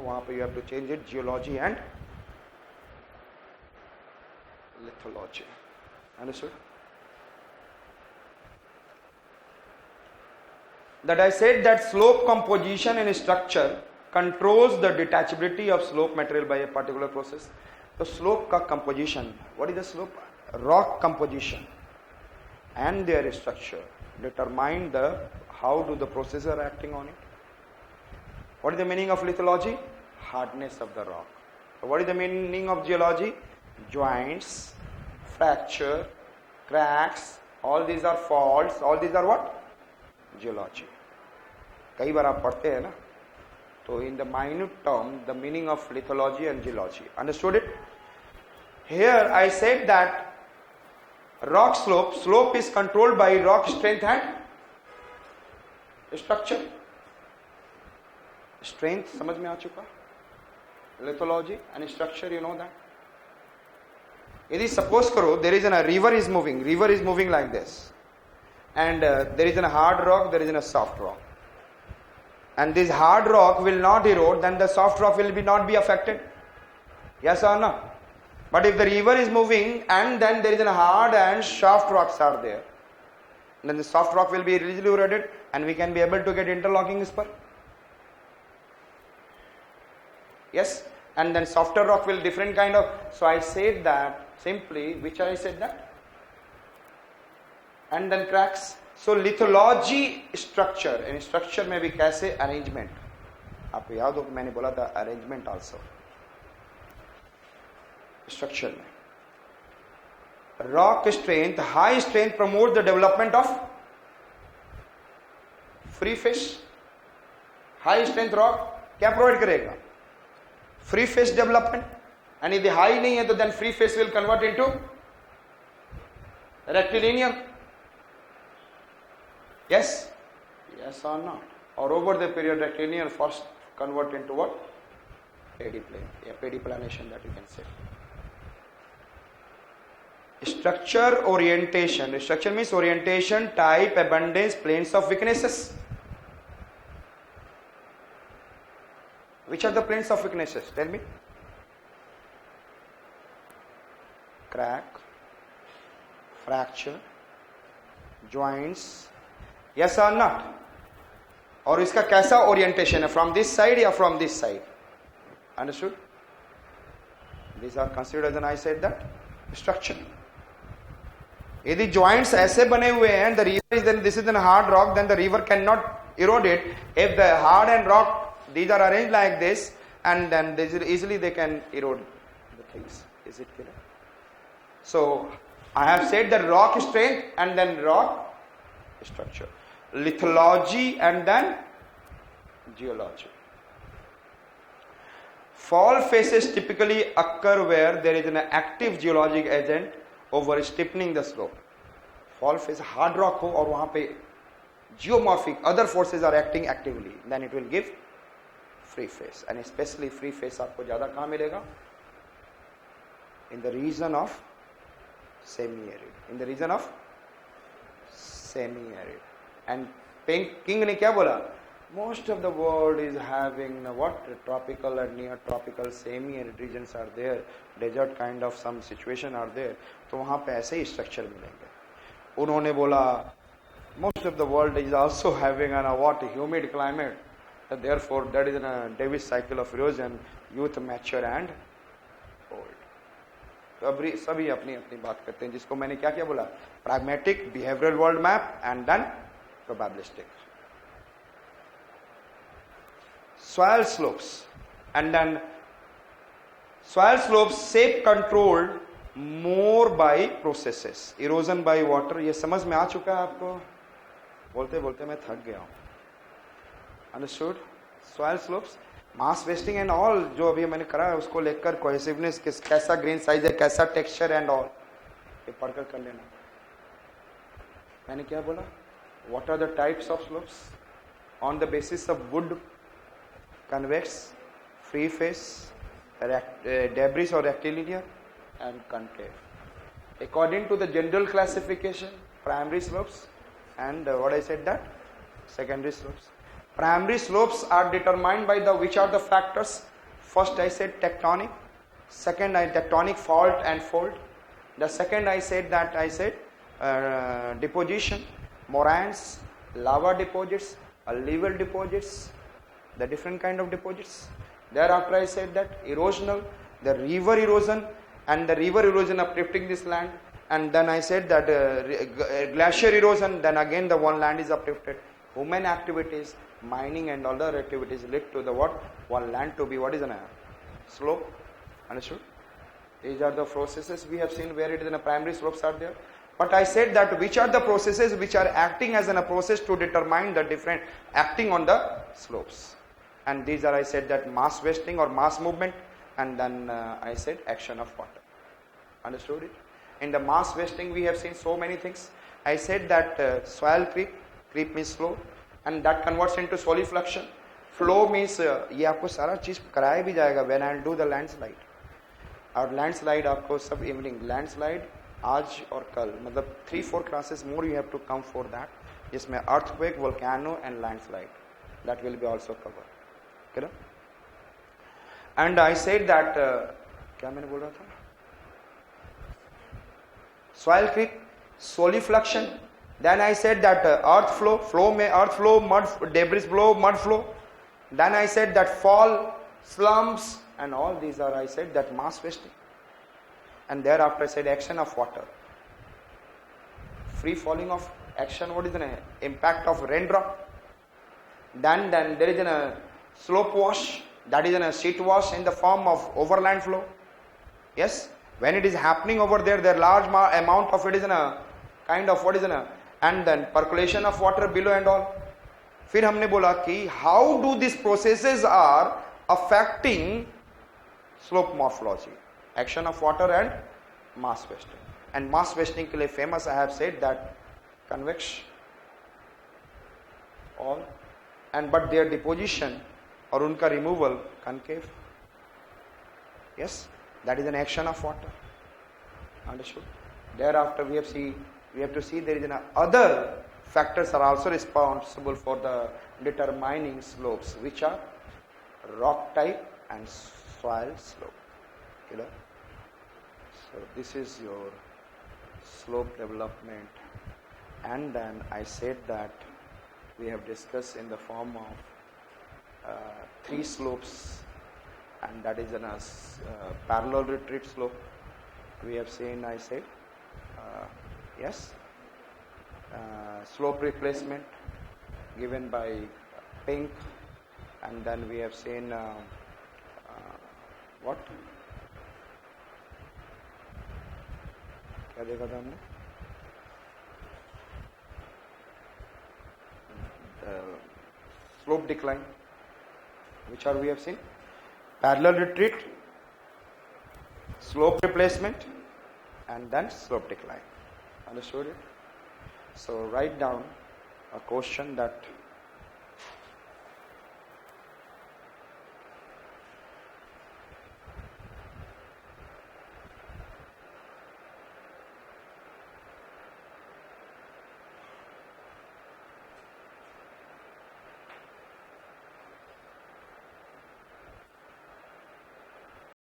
वहां पे you have to change it geology and lithology. Understood? That I said that slope composition and structure controls the detachability of slope material by a particular process. So slope का composition, what is the slope? Rock composition and their structure determine the how do the processes are acting on it. What is the meaning of lithology? Hardness of the rock. So what is the meaning of geology? Joints, fracture, cracks, all these are faults, all these are what? Geology. कई बार आप पढ़ते हैं ना, तो in the minute term the meaning of lithology and geology. Understood it? Here I said that rock slope is controlled by rock strength and structure. Strength समझ में आ चुका? Lithology and structure, you know that. यदि suppose करो there is a river is moving like this, and there is a hard rock, there is a soft rock, and this hard rock will not erode, then the soft rock will not be affected. Yes or no? But if the river is moving and then there is a hard and soft rocks are there, then the soft rock will be easily eroded and we can be able to get interlocking spur. Yes? And then softer rock will different kind of. So I said that simply, which I said that? And then cracks. So lithology structure, in structure में भी कैसे arrangement, आपको याद हो कि मैंने बोला था arrangement also. Structure में rock strength, high strength promote the development of free face. High strength rock क्या provide करेगा? Free face development. And if the high नहीं है तो then free face will convert into rectilinear. Yes? Yes or not? Or over the period rectilinear first convert into what? Pediplane. Yeah, pediplanation that you can say. Structure orientation. Structure means orientation, type, abundance, planes of weaknesses. Which are the planes of weaknesses? Tell me. Crack, fracture, joints. Yes or not? और इसका कैसा orientation है? From this side या from this side? Understood? These are considered as an, I said that, structure. यदि joints ऐसे बने हुए हैं, the river is then this is a hard rock, then the river cannot erode it. If the hard and rock, these are arranged like this, and then easily they can erode the things. Is it clear? So I have said the rock strength and then rock structure. Lithology and then geology. Fall phases typically occur where there is an active geologic agent over stiffening the slope. Fall phase hard rock हो और वहाँ पे geomorphic other forces are acting actively, then it will give free phase, and especially free phase आपको ज़्यादा कहाँ मिलेगा? In the region of semi-arid. In the region of semi-arid. And King ने क्या बोला? Most of the world is having what? Tropical and near tropical semi-arid regions are there. Desert kind of some situation are there. तो वहाँ पे ऐसे ही structure मिलेंगे. उन्होंने बोला most of the world is also having what? Humid climate. Therefore that is a Davis cycle of erosion, youth mature and old. तो अभी सभी अपनी अपनी बात करते हैं, जिसको मैंने क्या क्या बोला? Pragmatic, behavioral world map and then probabilistic. Soil slopes and then soil slopes shape controlled more by processes. Erosion by water, ये समझ में आ चुका है आपको? बोलते बोलते मैं थक गया हूँ. Understood? Soil slopes, mass wasting and all जो अभी मैंने करा है उसको लेकर cohesiveness कैसा grain size है, कैसा texture and all ये पढ़कर कर लेना. मैंने क्या बोला? What are the types of slopes? On the basis of wood, convex, free face, debris or rectilinear, and concave. According to the general classification, primary slopes and what I said that? Secondary slopes. Primary slopes are determined by which are the factors? First I said tectonic, second I tectonic fault and fold. The second I said deposition, moraines, lava deposits, alluvial deposits, the different kind of deposits. Thereafter I said that erosional, the river erosion and the river erosion uplifting this land, and then I said that glacier erosion, then again the one land is uplifted. Human activities, mining and other activities lead to the what? One land to be what is a slope. Understood? These are the processes we have seen where it is in a primary slopes are there. But I said that which are the processes which are acting as a process to determine the different acting on the slopes. And these are, I said that mass wasting or mass movement, and then I said action of water. Understood it? In the mass wasting we have seen so many things. I said that soil creep means slow, and that converts into solifluction. Flow means ये आपको सारा चीज कराया भी जाएगा when I'll do the landslide. और landslide आपको सब इवनिंग लैंडस्लाइड आज और कल मतलब 3-4 classes more you have to come for that, जिसमें earthquake, volcano and landslide that will be also covered. Okay? And I said that क्या मैंने बोल रहा था? Soil creep, solifluction. Then I said that earth flow में earth flow, mud debris flow, mud flow. Then I said that fall, slumps, and all these are, I said that mass wasting. And thereafter I said action of water. Free falling of action, what is the impact of raindrop? Then there is a slope wash, that is a sheet wash in the form of overland flow. Yes, when it is happening over there, large amount of it is in a kind of what is in a, and then percolation of water below and all. फिर हमने बोला कि how do these processes are affecting slope morphology, action of water and mass wasting. And mass wasting के लिए famous I have said that convex all, and but their deposition और उनका removal concave. Yes, that is an action of water. Understood? Thereafter we have to see there is other factors are also responsible for the determining slopes, which are rock type and soil slope. You know? So this is your slope development, and then I said that we have discussed in the form of 3 slopes, and that is a parallel retreat slope. We have seen, I said, yes, slope replacement given by Pink, and then we have seen what? क्या देखा था हमने? Slope decline. Which are we have seen? Parallel retreat, slope replacement, and then slope decline. Understood it? So write down a question that